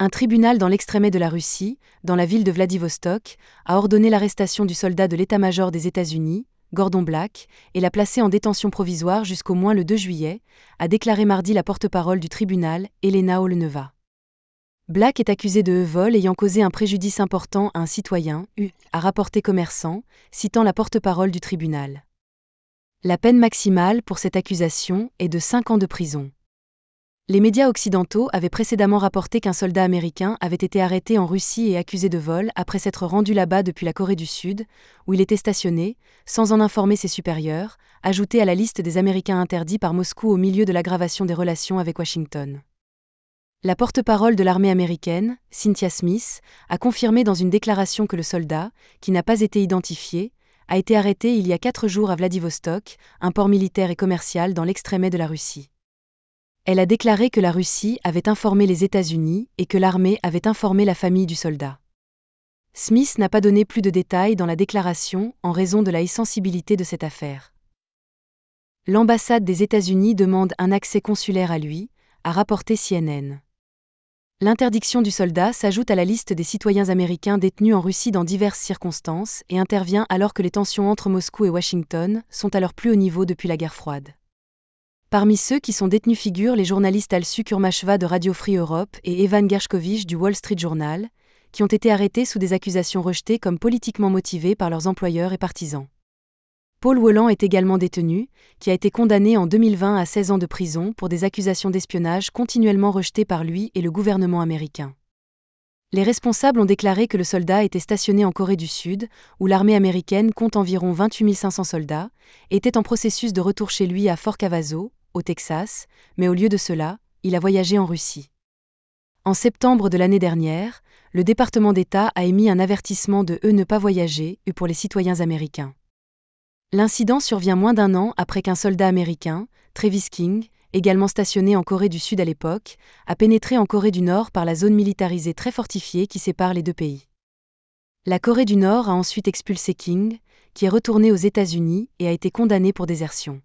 Un tribunal dans l'extrême-est de la Russie, dans la ville de Vladivostok, a ordonné l'arrestation du soldat de l'état-major des États-Unis, Gordon Black, et l'a placé en détention provisoire jusqu'au moins le 2 juillet, a déclaré mardi la porte-parole du tribunal, Elena Oleneva. Black est accusé de vol ayant causé un préjudice important à un citoyen, a rapporté Commerçant, citant la porte-parole du tribunal. La peine maximale pour cette accusation est de 5 ans de prison. Les médias occidentaux avaient précédemment rapporté qu'un soldat américain avait été arrêté en Russie et accusé de vol après s'être rendu là-bas depuis la Corée du Sud, où il était stationné, sans en informer ses supérieurs, ajouté à la liste des Américains interdits par Moscou au milieu de l'aggravation des relations avec Washington. La porte-parole de l'armée américaine, Cynthia Smith, a confirmé dans une déclaration que le soldat, qui n'a pas été identifié, a été arrêté il y a 4 jours à Vladivostok, un port militaire et commercial dans l'extrême-est de la Russie. Elle a déclaré que la Russie avait informé les États-Unis et que l'armée avait informé la famille du soldat. Smith n'a pas donné plus de détails dans la déclaration en raison de la sensibilité de cette affaire. L'ambassade des États-Unis demande un accès consulaire à lui, a rapporté CNN. L'interdiction du soldat s'ajoute à la liste des citoyens américains détenus en Russie dans diverses circonstances et intervient alors que les tensions entre Moscou et Washington sont à leur plus haut niveau depuis la guerre froide. Parmi ceux qui sont détenus figurent les journalistes Alsu Kurmasheva de Radio Free Europe et Evan Gershkovich du Wall Street Journal, qui ont été arrêtés sous des accusations rejetées comme politiquement motivées par leurs employeurs et partisans. Paul Whelan est également détenu, qui a été condamné en 2020 à 16 ans de prison pour des accusations d'espionnage continuellement rejetées par lui et le gouvernement américain. Les responsables ont déclaré que le soldat était stationné en Corée du Sud, où l'armée américaine compte environ 28 500 soldats, et était en processus de retour chez lui à Fort Cavazo, au Texas, mais au lieu de cela, il a voyagé en Russie. En septembre de l'année dernière, le département d'État a émis un avertissement de ne pas voyager pour les citoyens américains. L'incident survient moins d'un an après qu'un soldat américain, Travis King, également stationné en Corée du Sud à l'époque, a pénétré en Corée du Nord par la zone militarisée très fortifiée qui sépare les deux pays. La Corée du Nord a ensuite expulsé King, qui est retourné aux États-Unis et a été condamné pour désertion.